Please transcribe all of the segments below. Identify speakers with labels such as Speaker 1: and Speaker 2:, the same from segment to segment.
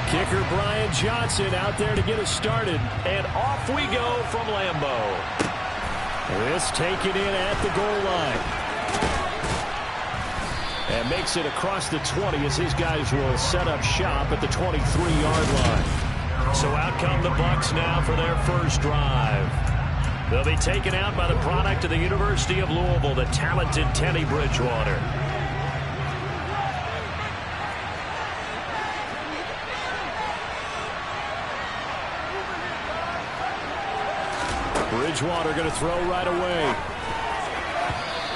Speaker 1: Kicker Brian Johnson out there to get us started. And off we go from Lambeau. This taken in at the goal line. And makes it across the 20 as his guys will set up shop at the 23-yard line. So out come the Bucs now for their first drive. They'll be taken out by the product of the University of Louisville, the talented Teddy Bridgewater. Bridgewater going to throw right away.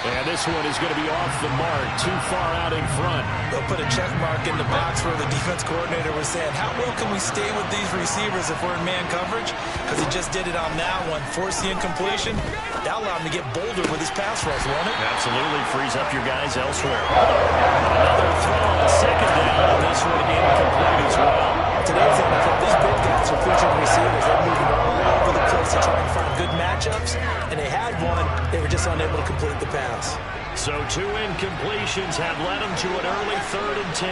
Speaker 1: And this one is going to be off the mark, too far out in front.
Speaker 2: They'll put a check mark in the box where the defense coordinator was saying, how well can we stay with these receivers if we're in man coverage? Because he just did it on that one. Force the incompletion. That allowed him to get bolder with his pass rush, won't it?
Speaker 1: Absolutely. Frees up your guys elsewhere. Another throw on second down, and this one incomplete as well.
Speaker 2: Today's NFL, these big guys are featured receivers. They're moving all over the place to try and find good matchups, and they had one. They were just unable to complete the pass.
Speaker 1: So 2 incompletions have led them to an early 3rd and 10.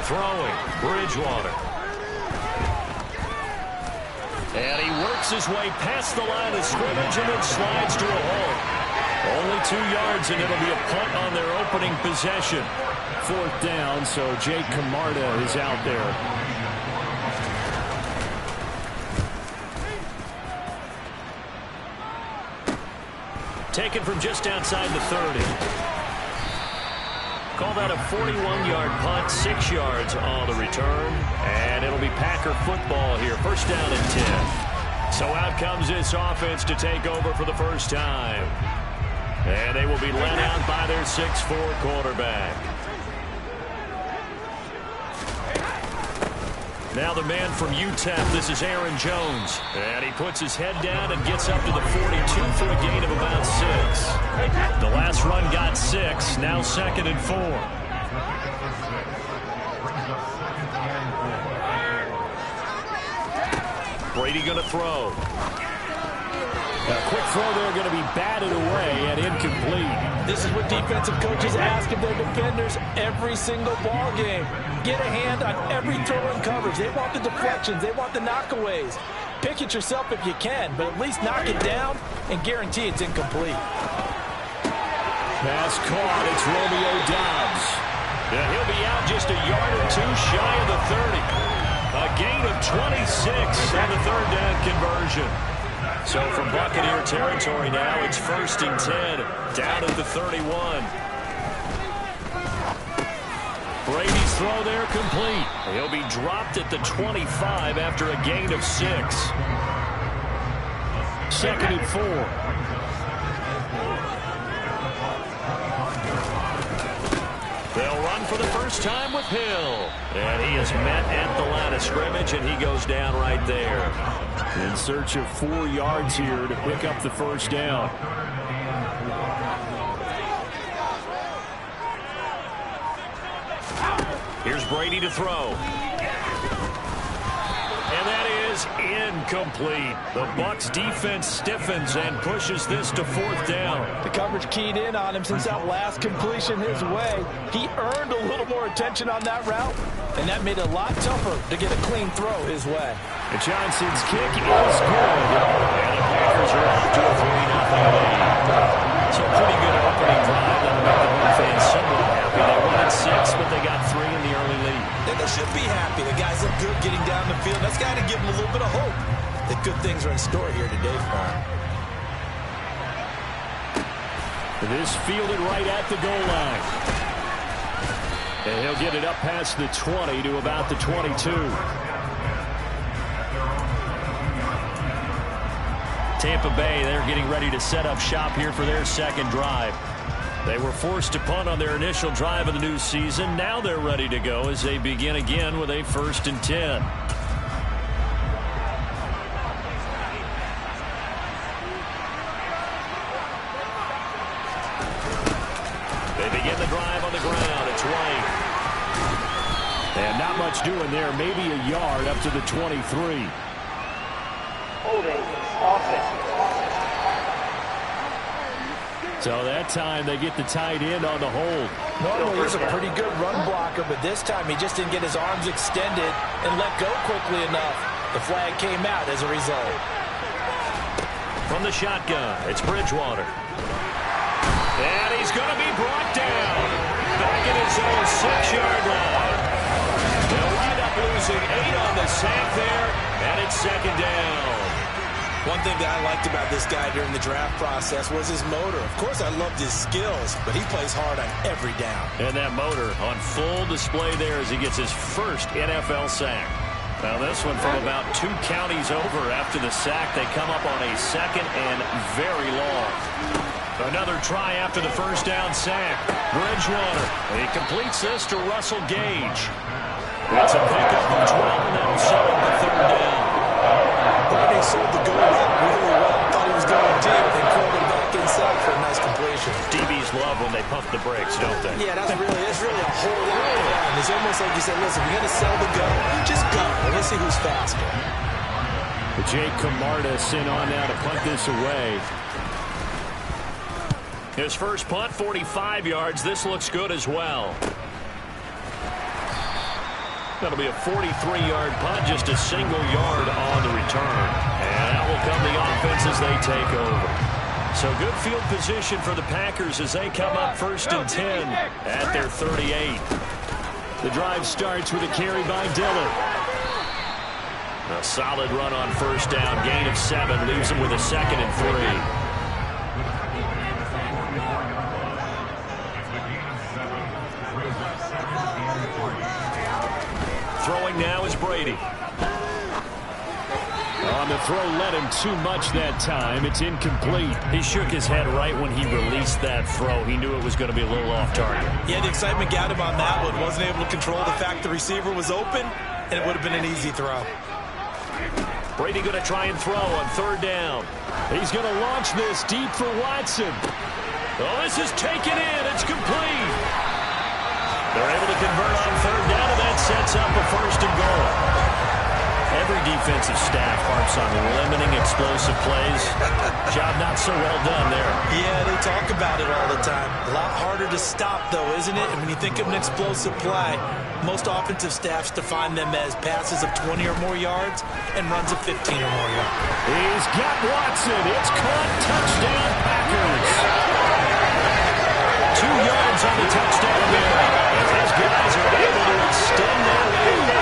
Speaker 1: Throwing, Bridgewater. And he works his way past the line of scrimmage and then slides to a hole. Only 2 yards, and it'll be a punt on their opening possession. 4th down, so Jake Camarda is out there. Taken from just outside the 30. Call that a 41-yard punt, 6 yards on the return. And it'll be Packer football here. 1st down and 10. So out comes this offense to take over for the first time. And they will be led out by their 6'4" quarterback. Now the man from UTEP, this is Aaron Jones. And he puts his head down and gets up to the 42 for a gain of about 6. The last run got 6, now 2nd and 4. Brady going to throw. A quick throw there going to be batted away and incomplete.
Speaker 2: This is what defensive coaches ask of their defenders every single ball game. Get a hand on every throw in coverage. They want the deflections. They want the knockaways. Pick it yourself if you can, but at least knock it down and guarantee it's incomplete.
Speaker 1: Pass caught. It's Romeo Doubs. And he'll be out just a yard or 2 shy of the 30. A gain of 26 on the 3rd down conversion. So from Buccaneer territory now, it's 1st and 10, down at the 31. Brady's throw there complete. He'll be dropped at the 25 after a gain of 6. 2nd and 4. They'll run for the first time with Hill. And he is met at the line of scrimmage, and he goes down right there. In search of 4 yards here to pick up the first down. Here's Brady to throw. And that is incomplete. The Bucs defense stiffens and pushes this to 4th down.
Speaker 2: The coverage keyed in on him since that last completion his way. He earned a little more attention on that route, and that made it a lot tougher to get a clean throw his way.
Speaker 1: And Johnson's kick is good. And the Packers are up to a 3-0 lead. So a pretty good opening drive. That'll make the home fans somewhat happy. They won at 6, but they got 3 in the early lead.
Speaker 2: And they should be happy. The guys look good getting down the field. That's got to give them a little bit of hope that good things are in store here today for them.
Speaker 1: This fielded right at the goal line. And he'll get it up past the 20 to about the 22. Tampa Bay, they're getting ready to set up shop here for their 2nd drive. They were forced to punt on their initial drive of the new season. Now they're ready to go as they begin again with a 1st and 10. They begin the drive on the ground. It's White. And not much doing there. Maybe a yard up to the 23.
Speaker 3: Holding offense.
Speaker 1: So that time they get the tight end on the hold.
Speaker 2: Normally he's a pretty good run blocker, but this time he just didn't get his arms extended and let go quickly enough. The flag came out as a result.
Speaker 1: From the shotgun, it's Bridgewater. And he's going to be brought down. Back in his own 6-yard line. They'll wind up losing 8 on the sack there, and it's second down.
Speaker 2: One thing that I liked about this guy during the draft process was his motor. Of course, I loved his skills, but he plays hard on every down.
Speaker 1: And that motor on full display there as he gets his first NFL sack. Now this one from about 2 counties over after the sack. They come up on a second and very long. Another try after the first down sack. Bridgewater. He completes this to Russell Gage. It's a pickup of 12, and that'll settle the third down.
Speaker 2: Brady sold the goal route really well. Thought he was going deep and curled him back inside for a nice completion.
Speaker 1: DBs love when they pump the brakes, don't they?
Speaker 2: Yeah, that's really a whole lot of fun. It's almost like you said, listen, we're going to sell the go. Just go. Let's see who's faster.
Speaker 1: Jake Camarda sent on now to punt this away. His first punt, 45 yards. This looks good as well. That'll be a 43-yard punt, just a single yard on the return. And that will come the offense as they take over. So good field position for the Packers as they come up 1st and 10 at their 38. The drive starts with a carry by Dillon. A solid run on first down. Gain of 7 leaves him with a 2nd and 3. Throwing now is Brady. On the throw, led him too much that time. It's incomplete. He shook his head right when he released that throw. He knew it was going to be a little off target.
Speaker 2: Yeah, the excitement got him on that one. Wasn't able to control the fact the receiver was open, and it would have been an easy throw.
Speaker 1: Brady going to try and throw on 3rd down. He's going to launch this deep for Watson. Oh, this is taken in. It's complete. They're able to convert on 3rd down, and that sets up a 1st and goal. Every defensive staff harps on limiting explosive plays. Job not so well done there.
Speaker 2: Yeah, they talk about it all the time. A lot harder to stop, though, isn't it? And when you think of an explosive play, most offensive staffs define them as passes of 20 or more yards and runs of 15 or more yards.
Speaker 1: He's got Watson. It's caught. Touchdown, Packers. 2 yards on the touchdown there. As these guys are able to extend their lead.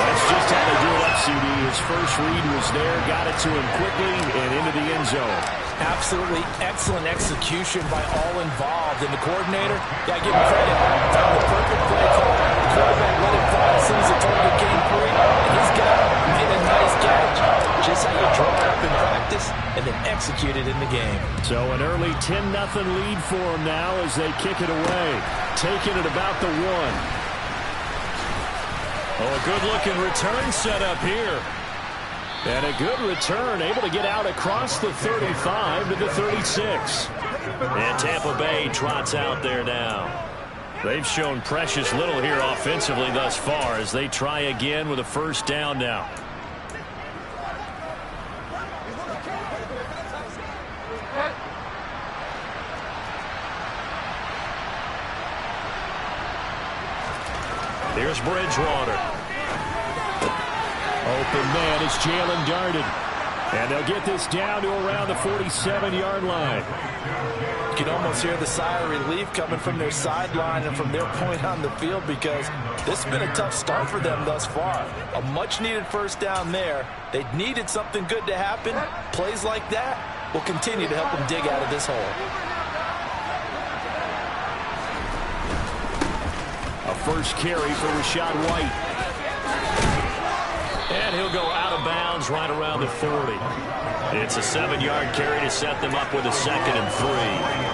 Speaker 1: That's just how they do it up, CD. His first read was there, got it to him quickly, and into the end zone.
Speaker 2: Absolutely excellent execution by all involved. And the coordinator, yeah, give him credit. Found the perfect play call. The quarterback let it fly as soon as the target came free. And he's got it. Made a nice catch. Just how you draw it up in practice and then execute it in the game.
Speaker 1: So an early 10-0 lead for them now as they kick it away. Taking it about the 1. Oh, a good-looking return set up here. And a good return, able to get out across the 35 to the 36. And Tampa Bay trots out there now. They've shown precious little here offensively thus far as they try again with a 1st down now. Here's Bridgewater. Open man is Jalen Darden. And they'll get this down to around the 47-yard line.
Speaker 2: You can almost hear the sigh of relief coming from their sideline and from their point on the field because this has been a tough start for them thus far. A much-needed 1st down there. They needed something good to happen. Plays like that will continue to help them dig out of this hole.
Speaker 1: A first carry for Rashad White. And he'll go out of bounds right around the 40. It's a 7-yard carry to set them up with a 2nd and 3.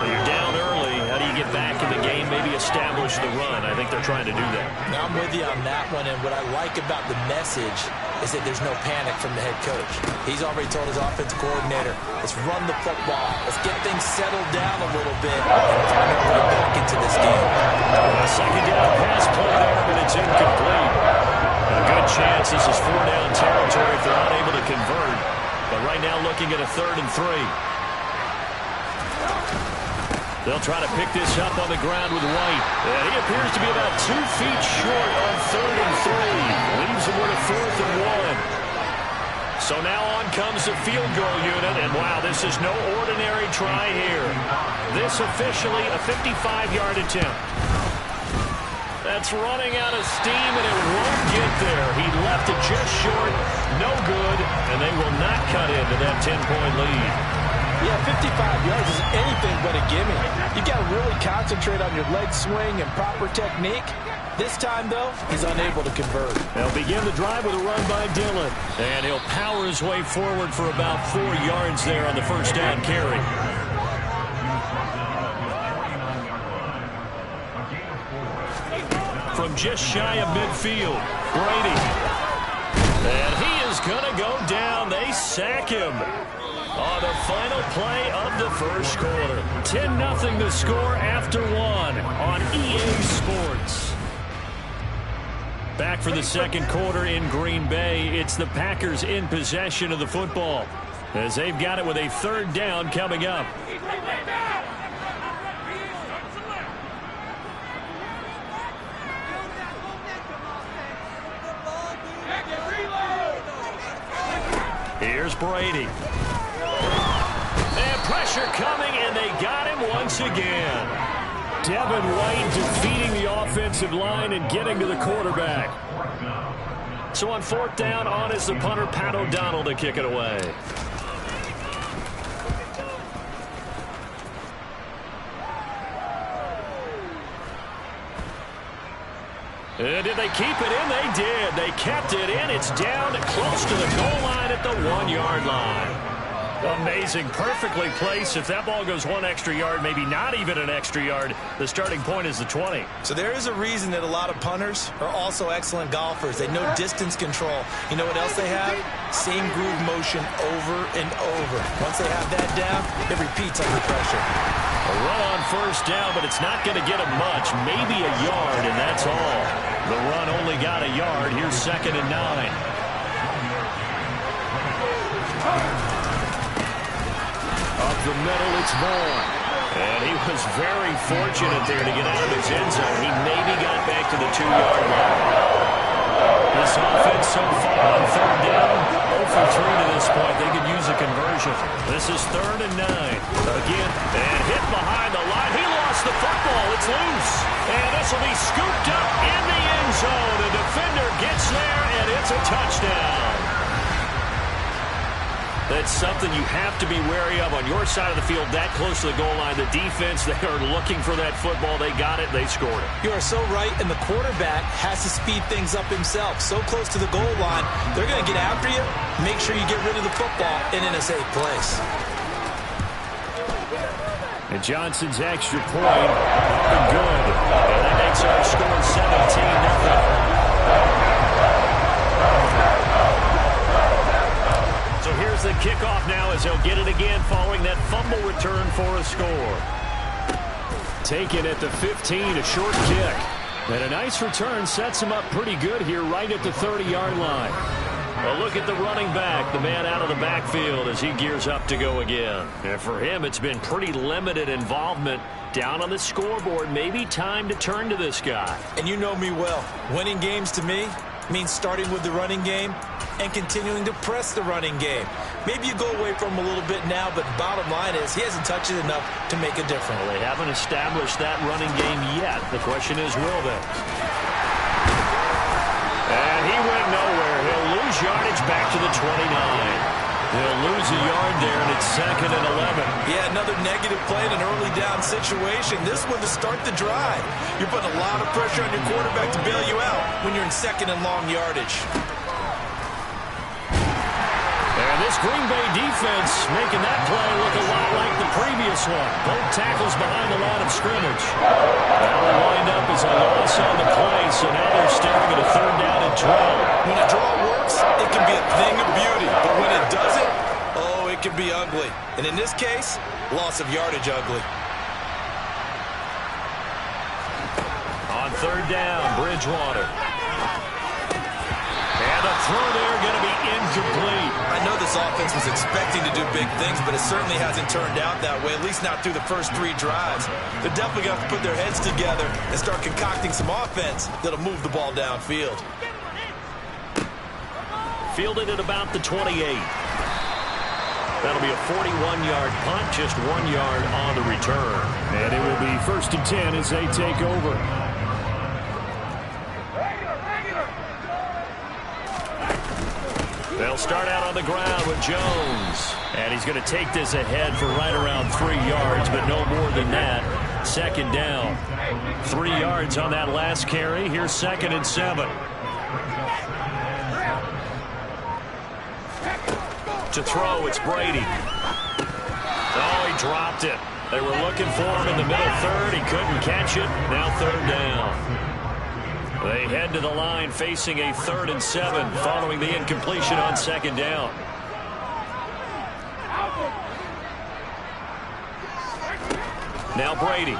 Speaker 1: You're down early. How do you get back in the game? Maybe establish the run. I think they're trying to do that.
Speaker 2: Now I'm with you on that one, and what I like about the message is that there's no panic from the head coach. He's already told his offensive coordinator, let's run the football. Let's get things settled down a little bit and find our way back into this game.
Speaker 1: A 2nd down pass play there, but it's incomplete. A good chance this is 4-down territory if they're unable to convert. But right now looking at a 3rd and 3. They'll try to pick this up on the ground with White. And he appears to be about 2 feet short on 3rd and 3. Leaves him with a 4th and 1. So now on comes the field goal unit. And wow, this is no ordinary try here. This officially a 55-yard attempt. That's running out of steam, and it won't get there. He left it just short. No good. And they will not cut into that 10-point lead.
Speaker 2: Yeah, 55 yards is anything but a gimme. You got to really concentrate on your leg swing and proper technique. This time, though, he's unable to convert.
Speaker 1: They'll begin the drive with a run by Dillon. And he'll power his way forward for about 4 yards there on the first down carry. From just shy of midfield, Brady. And he is going to go down. They sack him on the final play of the first quarter. 10-0 the score after 1 on EA Sports. Back for the second quarter in Green Bay. It's the Packers in possession of the football as they've got it with a 3rd down coming up. Here's Brady. And pressure coming, and they got him once again. Devin White defeating the offensive line and getting to the quarterback. So on 4th down, on is the punter, Pat O'Donnell, to kick it away. And did they keep it in? They did. They kept it in. It's down close to the goal line at the 1-yard line. Amazing. Perfectly placed. If that ball goes 1 extra yard, maybe not even an extra yard, the starting point is the 20.
Speaker 2: So there is a reason that a lot of punters are also excellent golfers. They know distance control. You know what else they have? Same groove motion over and over. Once they have that down, it repeats under pressure.
Speaker 1: A run on first down, but it's not going to get him much. Maybe a yard, and that's all. The run only got a yard. Here's 2nd and 9. Up the middle, it's Vaughn. And he was very fortunate there to get out of his end zone. He maybe got back to the 2-yard line. This offense so far on 3rd down, 0 for 3 to this point. They could use a conversion. This is 3rd and 9. Again, and hit behind the line. He lost the football. It's loose. And this will be scooped up in the end zone. The defender gets there, and it's a touchdown. That's something you have to be wary of on your side of the field, that close to the goal line. The defense, they are looking for that football. They got it. They scored it.
Speaker 2: You are so right, and the quarterback has to speed things up himself. So close to the goal line, they're going to get after you. Make sure you get rid of the football and in a safe place.
Speaker 1: And Johnson's extra point, good. And that makes our score 17-0. So here's the kickoff now as they'll get it again following that fumble return for a score. Taken at the 15, a short kick. And a nice return sets him up pretty good here right at the 30-yard line. Well, look at the running back, the man out of the backfield as he gears up to go again. And for him, it's been pretty limited involvement down on the scoreboard. Maybe time to turn to this guy.
Speaker 2: And you know me well. Winning games to me means starting with the running game and continuing to press the running game. Maybe you go away from him a little bit now, but bottom line is he hasn't touched it enough to make a difference.
Speaker 1: Well, they haven't established that running game yet. The question is, will they? And he went nowhere. He'll lose yardage back to the 29. They'll lose a yard there, and it's 2nd and 11.
Speaker 2: Yeah, another negative play in an early down situation. This one to start the drive. You're putting a lot of pressure on your quarterback to bail you out when you're in 2nd and long yardage.
Speaker 1: And this Green Bay defense making that play look a lot like the previous one. Both tackles behind the line of scrimmage. That'll wind up as a loss on the play, so now they're staring at a 3rd down and 12.
Speaker 2: When a draw works, it can be a thing of beauty. But when it doesn't, oh, it can be ugly. And in this case, loss of yardage ugly.
Speaker 1: On 3rd down, Bridgewater. And a throw there going to be incomplete.
Speaker 2: I know this offense was expecting to do big things, but it certainly hasn't turned out that way, at least not through the first 3 drives. They're definitely going to have to put their heads together and start concocting some offense that'll move the ball downfield.
Speaker 1: Fielded at about the 28. That'll be a 41-yard punt, just 1 yard on the return. And it will be 1st and 10 as they take over. They'll start out on the ground with Jones. And he's going to take this ahead for right around 3 yards, but no more than that. 2nd down. 3 yards on that last carry. Here's 2nd and 7. To throw, it's Brady. Oh, he dropped it. They were looking for him in the middle third. He couldn't catch it. Now 3rd down. They head to the line facing a 3rd and 7 following the incompletion on 2nd down. Now Brady.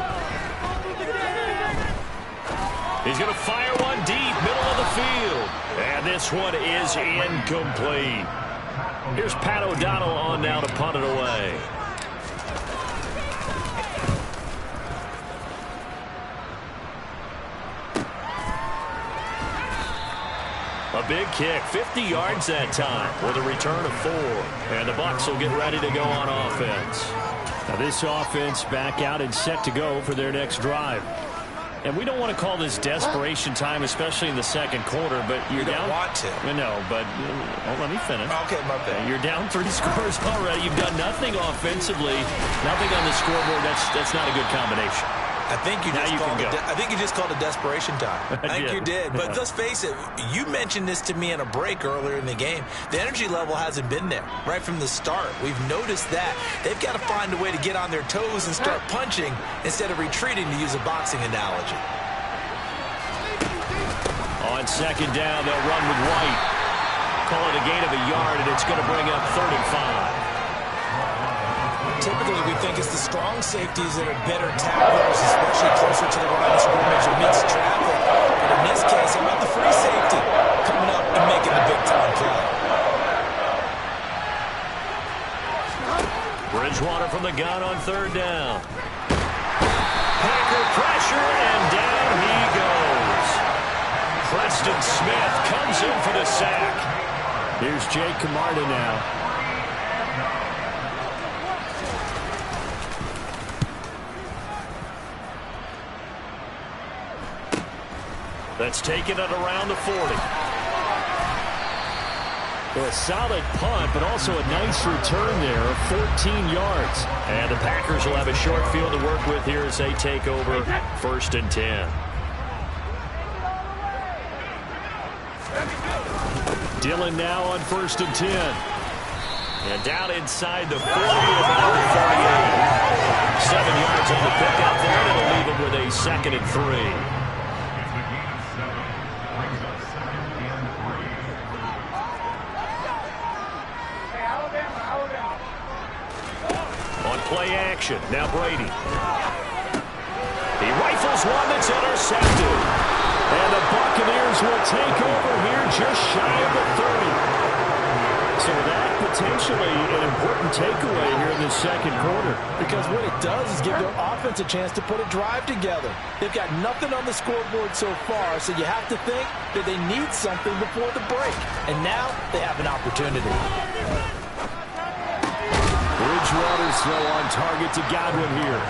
Speaker 1: He's going to fire one deep, middle of the field. And this one is incomplete. Here's Pat O'Donnell on now to punt it away. A big kick, 50 yards that time with a return of 4. And the Bucs will get ready to go on offense. Now this offense back out and set to go for their next drive. And we don't want to call this desperation time, especially in the 2nd quarter, but you're down.
Speaker 2: You don't want to.
Speaker 1: No, but let me finish.
Speaker 2: Okay, my bad.
Speaker 1: You're down 3 scores already. You've done nothing offensively, nothing on the scoreboard. That's not a good combination.
Speaker 2: I think you just called it desperation time. I think you did. But let's face it, you mentioned this to me in a break earlier in the game. The energy level hasn't been there right from the start. We've noticed that. They've got to find a way to get on their toes and start punching instead of retreating, to use a boxing analogy.
Speaker 1: On 2nd down, they'll run with White. Call it a gain of a yard, and it's going to bring up 3rd and 5.
Speaker 2: Typically, we think it's the strong safeties that are better tacklers, especially closer to the line of scrimmage amidst traffic. But in this case, how about the free safety coming up and making the big-time play?
Speaker 1: Bridgewater from the gun on 3rd down. Packer pressure, and down he goes. Preston Smith comes in for the sack. Here's Jake Camarda now. That's taken it around the 40. Well, a solid punt, but also a nice return there of 14 yards. And the Packers will have a short field to work with here as they take over 1st and 10. Dillon now on 1st and 10. And down inside the 40, about the 38. 7 yards on the pickup there. It'll leave him with a 2nd and 3. Play action. Now Brady. He rifles one that's intercepted. And the Buccaneers will take over here just shy of the 30. So that potentially an important takeaway here in the 2nd quarter.
Speaker 2: Because what it does is give their offense a chance to put a drive together. They've got nothing on the scoreboard so far, so you have to think that they need something before the break. And now they have an opportunity.
Speaker 1: Bridgewater's throw on target to Godwin here.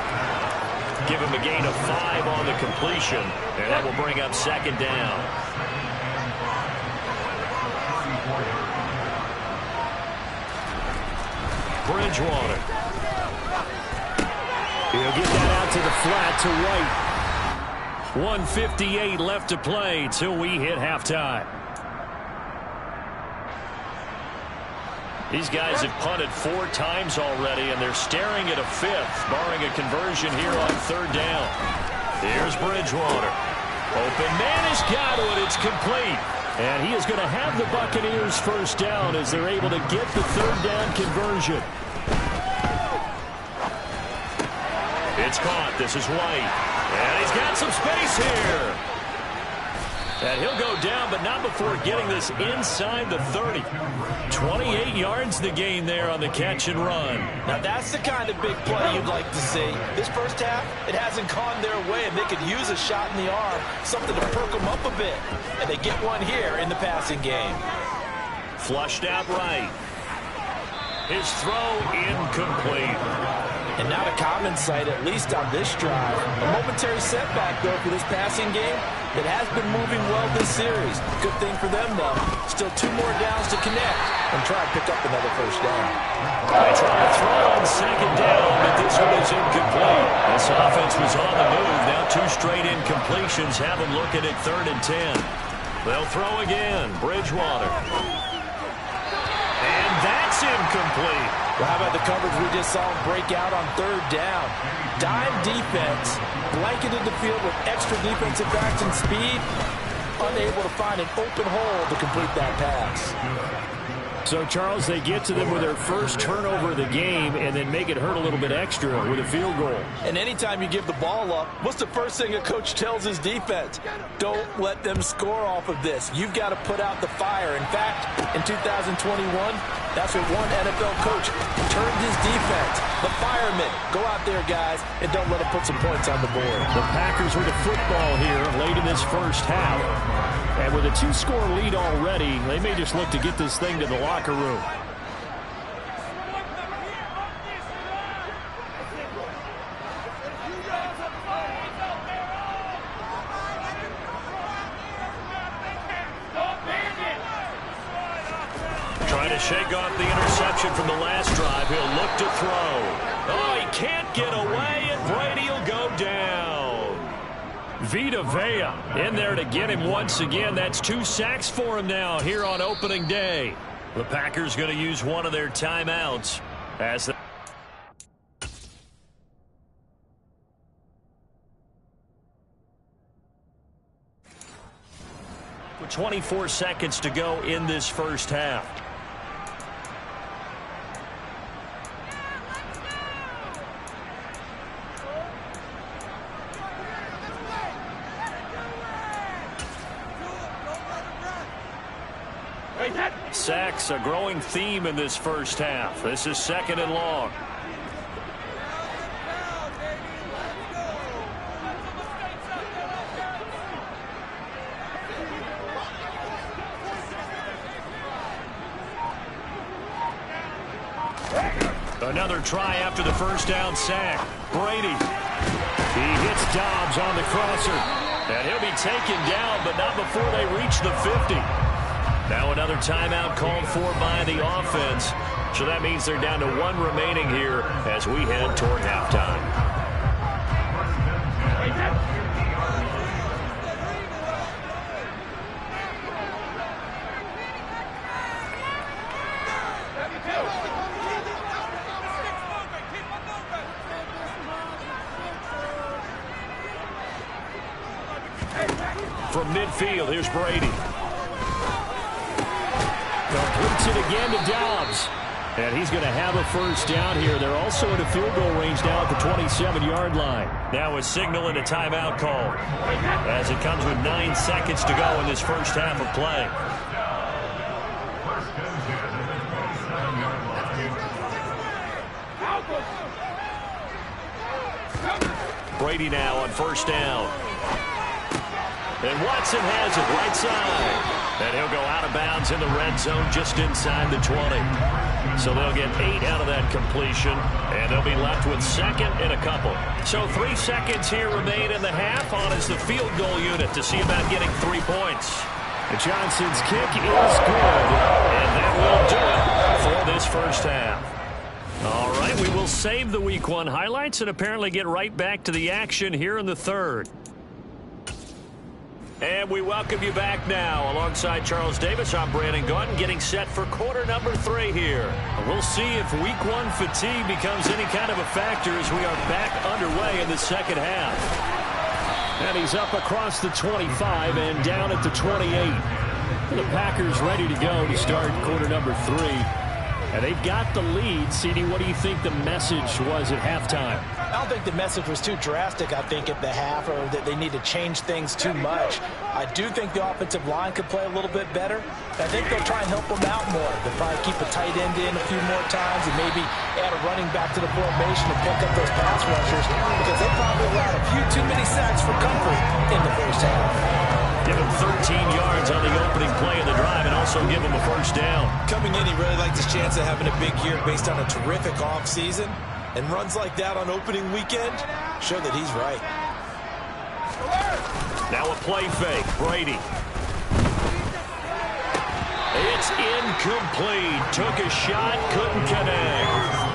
Speaker 1: Give him a gain of 5 on the completion, and that will bring up 2nd down. Bridgewater. He'll get that out to the flat to White. 1:58 left to play till we hit halftime. These guys have punted 4 times already, and they're staring at a 5th, barring a conversion here on 3rd down. Here's Bridgewater. Open man is Godwin. It's complete. And he is going to have the Buccaneers 1st down as they're able to get the 3rd down conversion. It's caught. This is White. And he's got some space here. And he'll go down, but not before getting this inside the 30. 28 yards the gain there on the catch and run.
Speaker 2: Now that's the kind of big play you'd like to see. This first half, it hasn't gone their way, and they could use a shot in the arm, something to perk them up a bit. And they get one here in the passing game.
Speaker 1: Flushed out right. His throw incomplete.
Speaker 2: And not a common sight, at least on this drive. A momentary setback, though, for this passing game. It has been moving well this series. Good thing for them, though. Still 2 more downs to connect and try and pick up another first down.
Speaker 1: They try to throw on second down, but this one is incomplete. This offense was on the move. Now 2 straight incompletions have them looking at 3rd and 10. They'll throw again. Bridgewater. And that's incomplete.
Speaker 2: Well, how about the coverage we just saw break out on 3rd down? Dime defense, blanketed the field with extra defensive backs and speed, unable to find an open hole to complete that pass.
Speaker 1: So, Charles, they get to them with their first turnover of the game and then make it hurt a little bit extra with a field goal.
Speaker 2: And anytime you give the ball up, what's the first thing a coach tells his defense? Don't let them score off of this. You've got to put out the fire. In fact, in 2021, that's what one NFL coach turned his defense. The firemen. Go out there, guys, and don't let them put some points on the board.
Speaker 1: The Packers with the football here late in this first half. And with a 2-score lead already, they may just look to get this thing to the locker room. Trying to shake off the interception from the last drive. He'll look to throw. Oh, he can't get away, and Brady will go down. Vita Vea in there to get him once again. That's 2 sacks for him now here on opening day. The Packers going to use one of their timeouts as the with 24 seconds to go in this first half. Sacks, a growing theme in this first half. This is 2nd and long. Another try after the first down sack. Brady. He hits Dobbs on the crosser. And he'll be taken down, but not before they reach the 50. Now another timeout called for by the offense. So that means they're down to 1 remaining here as we head toward halftime. From midfield, here's Brady. Completes it again to Dobbs. And he's going to have a first down here. They're also in a field goal range now at the 27-yard line. Now a signal and a timeout call as it comes with 9 seconds to go in this first half of play. Brady now on first down. And Watson has it right side. And he'll go out of bounds in the red zone just inside the 20. So they'll get 8 out of that completion, and they'll be left with 2nd and a couple. So 3 seconds here remain in the half on as the field goal unit to see about getting 3 points. And Johnson's kick is good, and that will do it for this first half. All right, we will save the Week 1 highlights and apparently get right back to the action here in the 3rd. And we welcome you back now. Alongside Charles Davis, I'm Brandon Gaudin, getting set for quarter number 3 here. We'll see if Week 1 fatigue becomes any kind of a factor as we are back underway in the second half. And he's up across the 25 and down at the 28. The Packers ready to go to start quarter number 3. And they've got the lead. CD, what do you think the message was at halftime?
Speaker 2: don't think the message was too drastic, I think, at the half, or that they need to change things too much. I do think the offensive line could play a little bit better. I think they'll try and help them out more. They'll probably keep a tight end in a few more times and maybe add a running back to the formation and pick up those pass rushers, because they probably allowed a few too many sacks for comfort in the first half.
Speaker 1: Give him 13 yards on the opening play of the drive and also give him a first down.
Speaker 3: Coming in, he really liked his chance of having a big year based on a terrific offseason. And runs like that on opening weekend show that he's right.
Speaker 1: Now a play fake. Brady. It's incomplete. Took a shot, couldn't connect.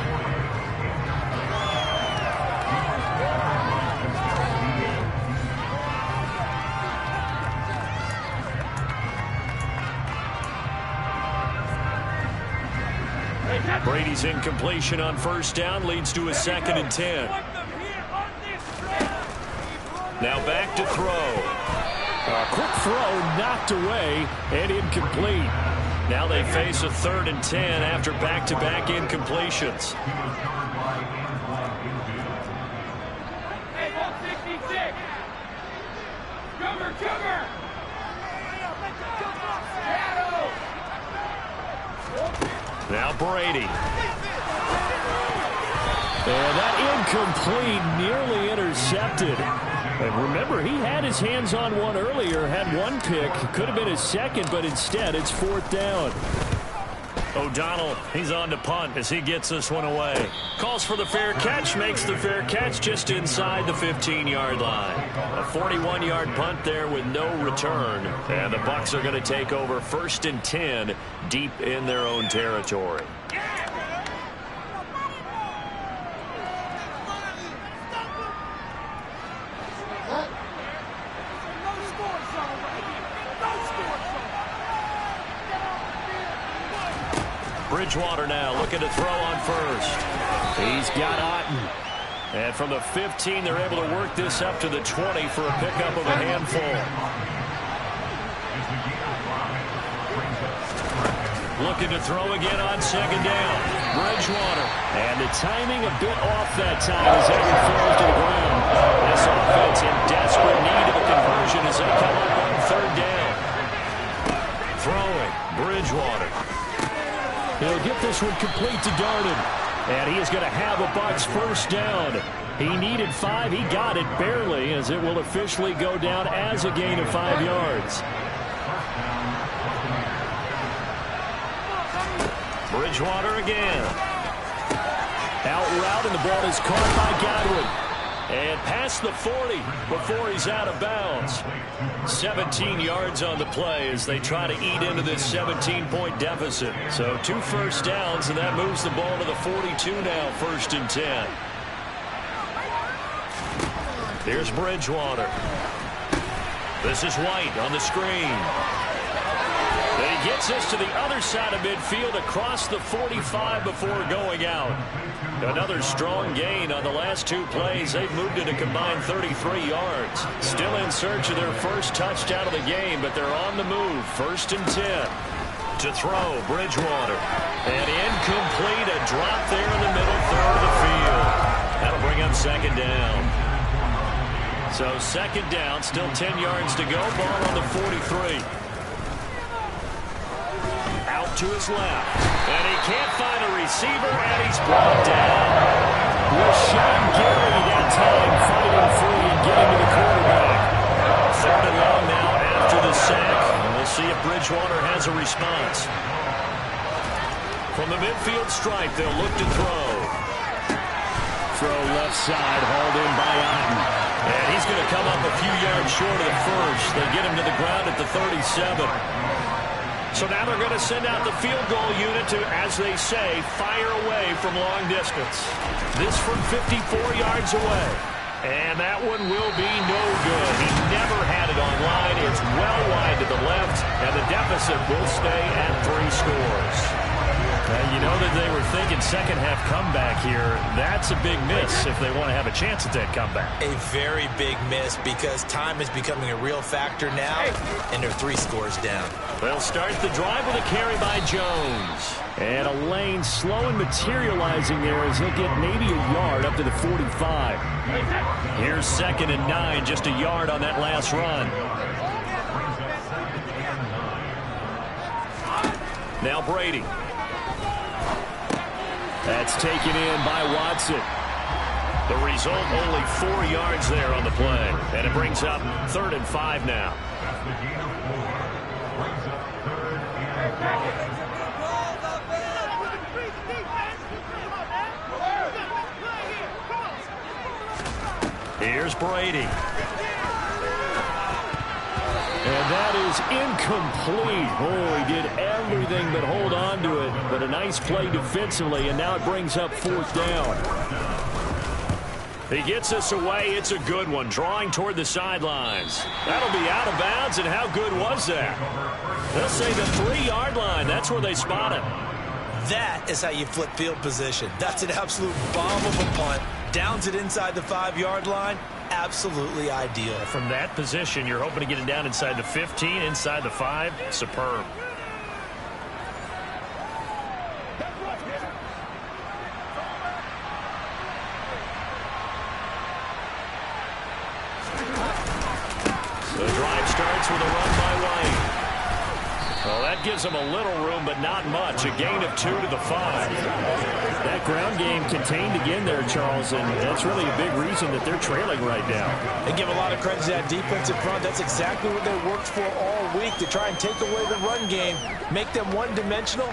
Speaker 1: Brady's incompletion on first down leads to a 2nd and 10. Now back to throw. A quick throw knocked away and incomplete. Now they face a 3rd and 10 after back-to-back incompletions. Now Brady. And that incomplete, nearly intercepted. And remember, he had his hands on one earlier, had one pick. Could have been his second, but instead it's 4th down. O'Donnell, he's on to punt as he gets this one away. Calls for the fair catch, makes the fair catch just inside the 15-yard line. A 41-yard punt there with no return. And the Bucs are going to take over 1st and 10 deep in their own territory. Bridgewater now looking to throw on first. He's got Otten. And from the 15, they're able to work this up to the 20 for a pickup of a handful. Looking to throw again on 2nd down. Bridgewater. And the timing a bit off that time as Everett falls to the ground. This offense in desperate need of a conversion as they come up on 3rd down. Throwing. Bridgewater. He'll get this one complete to Garden. And he is going to have a Bucs first down. He needed 5. He got it barely, as it will officially go down as a gain of 5 yards. Bridgewater again. Out route, and the ball is caught by Godwin. And past the 40 before he's out of bounds. 17 yards on the play as they try to eat into this 17-point deficit. So 2 first downs, and that moves the ball to the 42 now, 1st and 10. Here's Bridgewater. This is White on the screen. And he gets us to the other side of midfield across the 45 before going out. Another strong gain on the last 2 plays. They've moved it a combined 33 yards. Still in search of their first touchdown of the game, but they're on the move. 1st and 10. To throw, Bridgewater. And incomplete, a drop there in the middle third of the field. That'll bring up 2nd down. So 2nd down, still 10 yards to go. Ball on the 43. Out to his left. And he can't find a receiver, and he's brought down. Rashawn Gary that time fighting free and getting to the quarterback. 3rd and long now after the sack. And we'll see if Bridgewater has a response. From the midfield stripe, they'll look to throw. Throw left side, hauled in by Otten. And he's going to come up a few yards short of the first. They get him to the ground at the 37. So now they're going to send out the field goal unit to, as they say, fire away from long distance. This from 54 yards away. And that one will be no good. He never had it on line. It's well wide to the left, and the deficit will stay at 3 scores. You know that they were thinking second-half comeback here. That's a big miss if they want to have a chance at that comeback.
Speaker 3: A very big miss because time is becoming a real factor now, and they're 3 scores down.
Speaker 1: They'll start the drive with a carry by Jones. And a lane slow and materializing there as he'll get maybe a yard up to the 45. Here's 2nd and 9, just a yard on that last run. Now Brady. That's taken in by Watson. The result, only 4 yards there on the play. And it brings up 3rd and 5 now. Here's Brady. And that is incomplete. Oh, he did everything but hold on to it. But a nice play defensively, and now it brings up 4th down. He gets us away. It's a good one, drawing toward the sidelines. That'll be out of bounds, and how good was that? They'll say the 3-yard line. That's where they spot it.
Speaker 3: That is how you flip field position. That's an absolute bomb of a punt. Downs it inside the 5-yard line. Absolutely ideal.
Speaker 1: From that position, you're hoping to get it down inside the 15, inside the 5. Superb. The drive starts with a run by White. Well, that gives them a little room, but not much. A gain of 2 to the 5. That ground game contained again there, Charles, and that's really a big reason that they're trailing right now.
Speaker 3: They give a lot of credit to that defensive front. That's exactly what they worked for all week, to try and take away the run game, make them one-dimensional.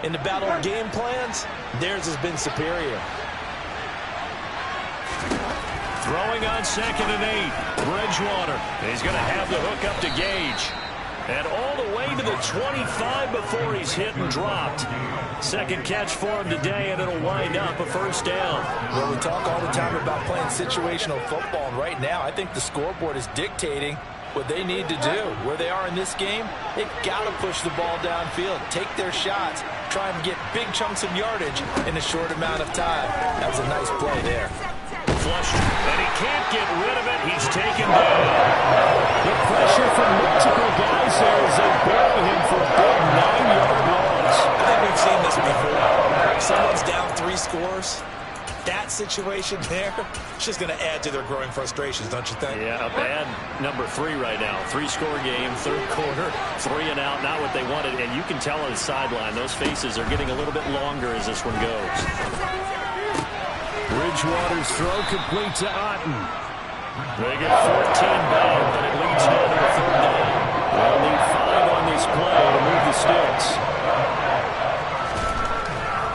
Speaker 3: In the battle of game plans, theirs has been superior.
Speaker 1: Throwing on 2nd and 8. Bridgewater. He's going to have the hook up to Gage. And all the way to the 25 before he's hit and dropped. 2nd catch for him today, and it'll wind up a 1st down.
Speaker 2: Well, we talk all the time about playing situational football, and right now I think the scoreboard is dictating what they need to do. Where they are in this game, they've got to push the ball downfield, take their shots, try and get big chunks of yardage in a short amount of time. That was a nice play there.
Speaker 1: Flushed, and he can't get rid of it. He's taken down. The pressure from multiple guys there as they bury him for a big 9-yard loss.
Speaker 3: I think we've seen this before. Someone's down 3 scores. That situation there, it's just going to add to their growing frustrations, don't you think?
Speaker 1: Yeah, a bad number 3 right now. 3-score game, 3rd quarter, 3 and out, not what they wanted. And you can tell on the sideline, those faces are getting a little bit longer as this one goes. Bridgewater's throw complete to Otten. They get 14 back, but it leads now to a 3rd down. They'll need 5 on this play to move the sticks.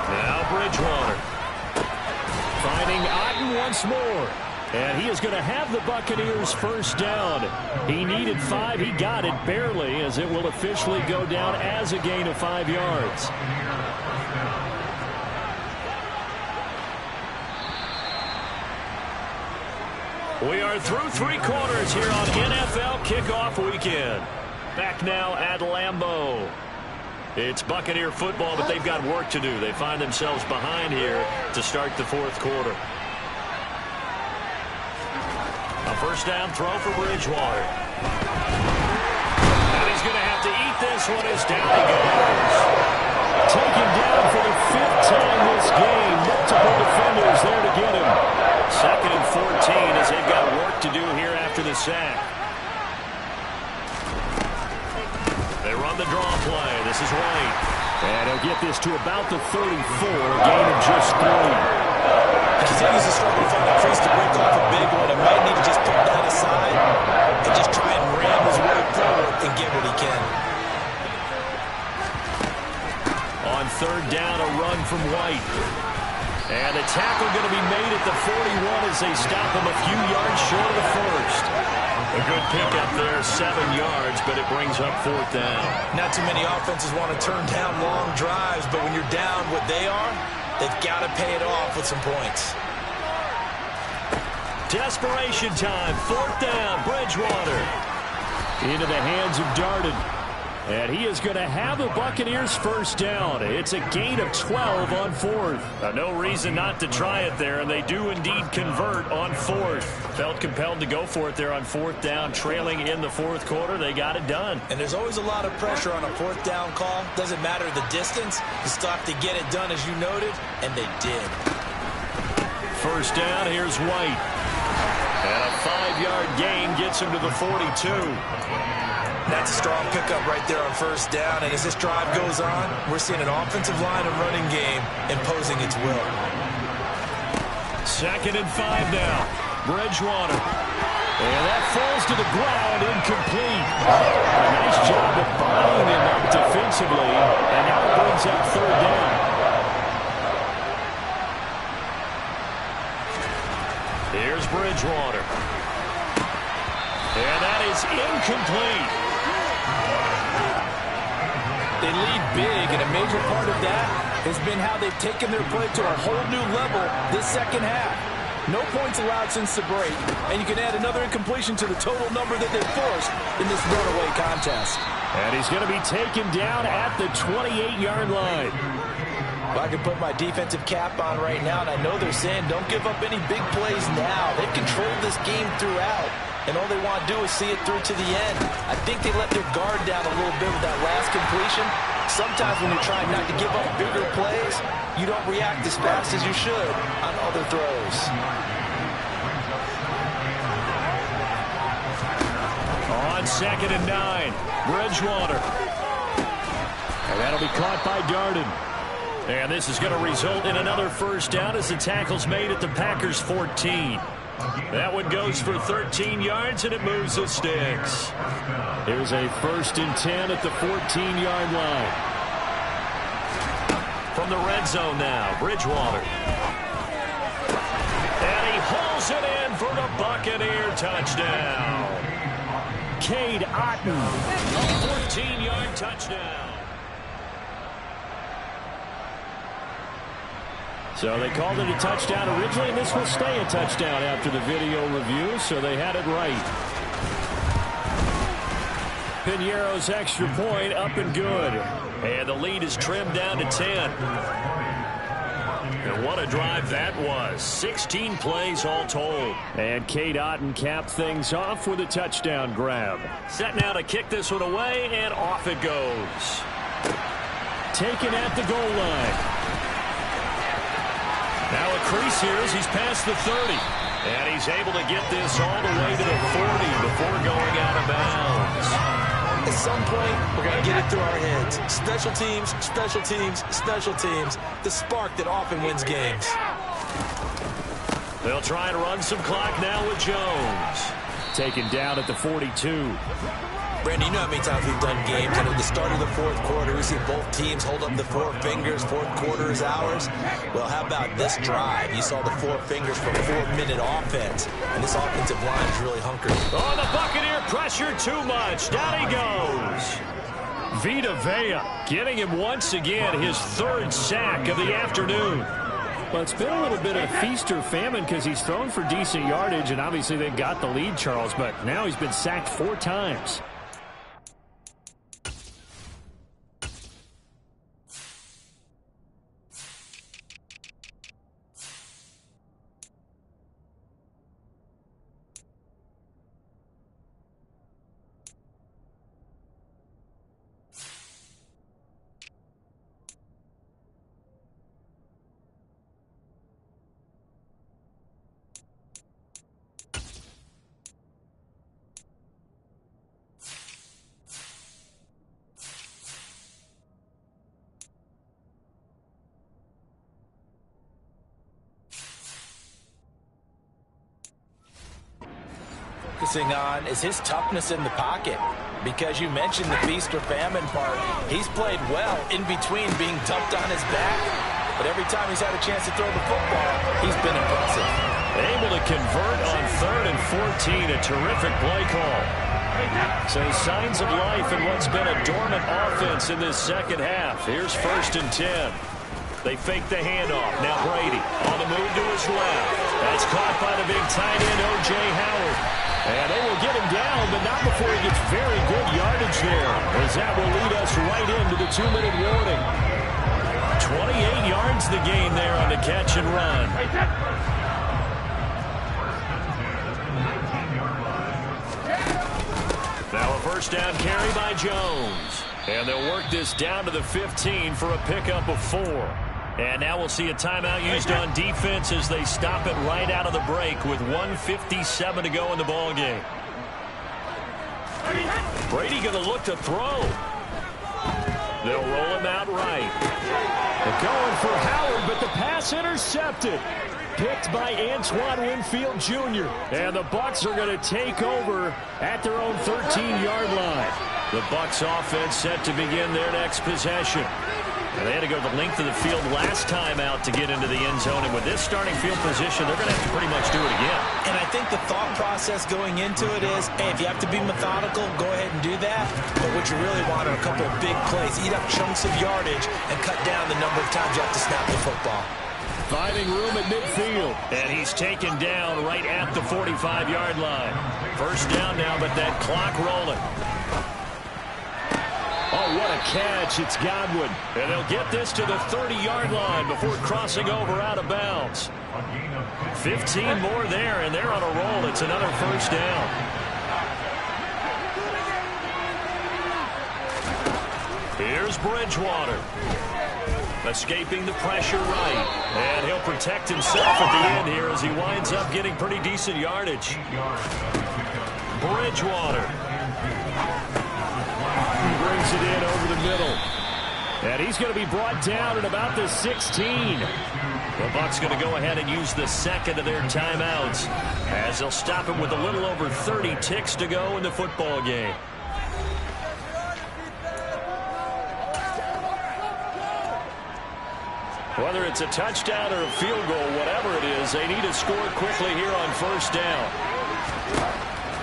Speaker 1: Now Bridgewater. Finding Otten once more. And he is going to have the Buccaneers 1st down. He needed 5. He got it barely, as it will officially go down as a gain of 5 yards. We are through 3 quarters here on NFL Kickoff Weekend. Back now at Lambeau. It's Buccaneer football, but they've got work to do. They find themselves behind here to start the 4th quarter. A 1st down throw for Bridgewater. And he's going to have to eat this one as down he goes. Taken down for the 5th time this game. Multiple defenders there to get him. 2nd and 14 as they've got work to do here after the sack. They run the draw play. This is White. And he'll get this to about the 34, a gain of just 3.
Speaker 3: Continues to struggle to find a crease to break off a big one. He might need to just put that aside and just try and ram his way forward and get what he can.
Speaker 1: On 3rd down, a run from White. And the tackle going to be made at the 41 as they stop him a few yards short of the 1st. A good pickup there, 7 yards, but it brings up 4th down.
Speaker 3: Not too many offenses want to turn down long drives, but when you're down what they are, they've got to pay it off with some points.
Speaker 1: Desperation time, 4th down, Bridgewater. Into the hands of Darden. And he is going to have the Buccaneers first down. It's a gain of 12 on fourth. No reason not to try it there, and they do indeed convert on fourth. Felt compelled to go for it there on fourth down, trailing in the fourth quarter. They got it done.
Speaker 2: And there's always a lot of pressure on a fourth down call. Doesn't matter the distance. You still have to get it done, as you noted, and they did.
Speaker 1: First down, here's White. And a 5-yard gain gets him to the 42.
Speaker 2: That's a strong pickup right there on first down. And as this drive goes on, we're seeing an offensive line and running game imposing its will.
Speaker 1: 2nd and 5 now. Bridgewater. And that falls to the ground, incomplete. A nice job of bottling him up defensively. And now it brings up third down. Here's Bridgewater. And that is incomplete.
Speaker 2: They lead big, and a major part of that has been how they've taken their play to a whole new level this second half. No points allowed since the break, and you can add another incompletion to the total number that they forced in this runaway contest.
Speaker 1: And he's going to be taken down at the 28-yard line.
Speaker 2: Well, I can put my defensive cap on right now, and I know they're saying don't give up any big plays now. They've controlled this game throughout, and all they want to do is see it through to the end. I think they let their guard down a little bit with that last completion. Sometimes when you're trying not to give up bigger plays, you don't react as fast as you should on other throws.
Speaker 1: On 2nd and 9, Bridgewater. And that'll be caught by Darden. And this is going to result in another first down as the tackle's made at the Packers' 14. That one goes for 13 yards, and it moves the sticks. Here's a 1st and 10 at the 14-yard line. From the red zone now, Bridgewater. And he hauls it in for the Buccaneer touchdown. Cade Otton, a 14-yard touchdown. So they called it a touchdown originally, and this will stay a touchdown after the video review, so they had it right. Piñeiro's extra point up and good. And the lead is trimmed down to 10. And what a drive that was. 16 plays all told. And Cade Otton capped things off with a touchdown grab. Set now to kick this one away, and off it goes. Taken at the goal line. Now a crease here as he's past the 30. And he's able to get this all the way to the 40 before going out of bounds.
Speaker 2: At some point, we're going to get it through our heads. Special teams, special teams, special teams. The spark that often wins games.
Speaker 1: They'll try and run some clock now with Jones. Taken down at the 42.
Speaker 2: Brandon, you know how many times we've done games, and at the start of the fourth quarter, we see both teams hold up the four fingers, fourth quarter is ours. Well, how about this drive? You saw the four fingers for 4-minute offense, and this offensive line is really hunkered.
Speaker 1: Oh, the Buccaneer pressure too much. Down he goes. Vita Vea getting him once again his 3rd sack of the afternoon. Well, it's been a little bit of feast or famine because he's thrown for decent yardage, and obviously they got the lead, Charles, but now he's been sacked 4 times.
Speaker 2: Focusing on is his toughness in the pocket. Because you mentioned the feast or famine part, he's played well in between being dumped on his back. But every time he's had a chance to throw the football, he's been impressive.
Speaker 1: Able to convert on 3rd and 14, a terrific play call. So signs of life in what's been a dormant offense in this second half. Here's 1st and 10. They fake the handoff. Now Brady on the move to his left. That's caught by the big tight end, O.J. Howard. And they will get him down, but not before he gets very good yardage there, as that will lead us right into the 2-minute warning. 28 yards the gain there on the catch and run. Now a first down carry by Jones. And they'll work this down to the 15 for a pickup of 4. And now we'll see a timeout used on defense as they stop it right out of the break with 1:57 to go in the ball game. Brady going to look to throw. They'll roll him out right. They're going for Howard, but the pass intercepted. Picked by Antoine Winfield Jr. And the Bucs are going to take over at their own 13-yard line. The Bucs offense set to begin their next possession. And they had to go the length of the field last time out to get into the end zone. And with this starting field position, they're going to have to pretty much do it again.
Speaker 2: And I think the thought process going into it is, hey, if you have to be methodical, go ahead and do that. But what you really want are a couple of big plays. Eat up chunks of yardage and cut down the number of times you have to snap the football.
Speaker 1: Finding room at midfield. And he's taken down right at the 45-yard line. First down now, but that clock rolling. Oh, what a catch. It's Godwin. And they'll get this to the 30-yard line before crossing over out of bounds. 15 more there, and they're on a roll. It's another first down. Here's Bridgewater. Escaping the pressure right. And he'll protect himself at the end here as he winds up getting pretty decent yardage. Bridgewater. Brings it in over the middle. And he's going to be brought down at about the 16. The Bucs going to go ahead and use the second of their timeouts as they'll stop him with a little over 30 ticks to go in the football game. Whether it's a touchdown or a field goal, whatever it is, they need to score quickly here on first down.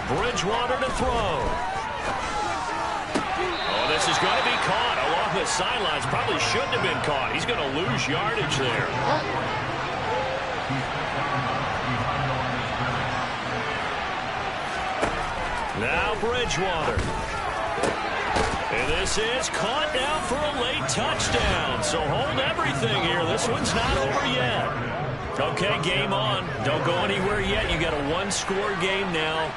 Speaker 1: Bridgewater to throw. Oh, this is going to be caught along the sidelines. Probably shouldn't have been caught. He's going to lose yardage there. Now Bridgewater. And this is caught now for a late touchdown. So hold everything here. This one's not over yet. Okay, game on. Don't go anywhere yet. You got a one-score game now.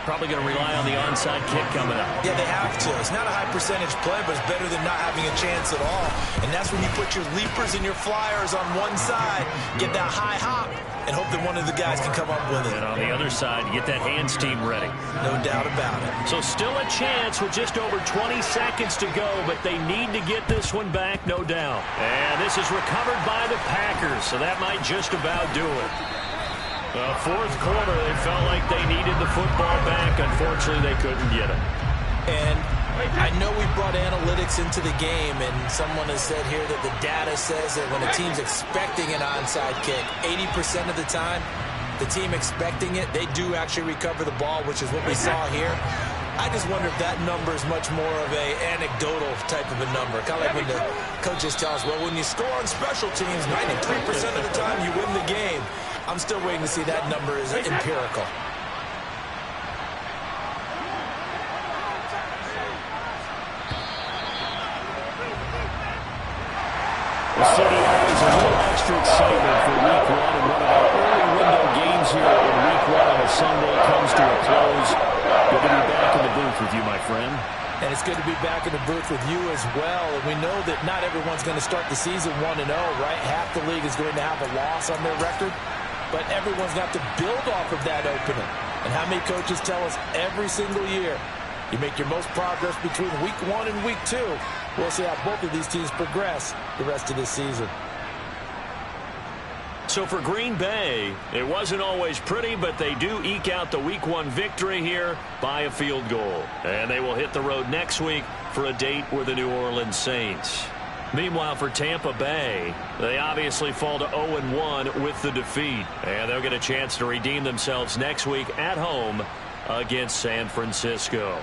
Speaker 1: Probably going to rely on the onside kick coming up.
Speaker 2: Yeah, they have to. It's not a high percentage play, but it's better than not having a chance at all. And that's when you put your leapers and your flyers on one side, get that high hop, and hope that one of the guys can come up with it.
Speaker 1: And on the other side, you get that hands team ready.
Speaker 2: No doubt about it.
Speaker 1: So still a chance with just over 20 seconds to go, but they need to get this one back, no doubt. And this is recovered by the Packers, so that might just about do it. Fourth quarter, they felt like they needed the football back. Unfortunately, they couldn't get it.
Speaker 2: And I know we brought analytics into the game, and someone has said here that the data says that when a team's expecting an onside kick, 80% of the time, the team expecting it, they do actually recover the ball, which is what we saw here. I just wonder if that number is much more of a anecdotal type of a number. Kind of like when the coaches tell us, well, when you score on special teams, 93% of the time you win the game. I'm still waiting to see that number is empirical.
Speaker 1: The city has a little extra excitement for week one, and one of our early window games here in week one on a Sunday comes to a close. Good to be back in the booth with you, my friend.
Speaker 2: And it's good to be back in the booth with you as well. And we know that not everyone's going to start the season 1-0, right? Half the league is going to have a loss on their record. But everyone's got to build off of that opening. And how many coaches tell us every single year, you make your most progress between week 1 and week 2. We'll see how both of these teams progress the rest of this season.
Speaker 1: So for Green Bay, it wasn't always pretty, but they do eke out the week 1 victory here by a field goal. And they will hit the road next week for a date with the New Orleans Saints. Meanwhile, for Tampa Bay, they obviously fall to 0-1 with the defeat. And they'll get a chance to redeem themselves next week at home against San Francisco.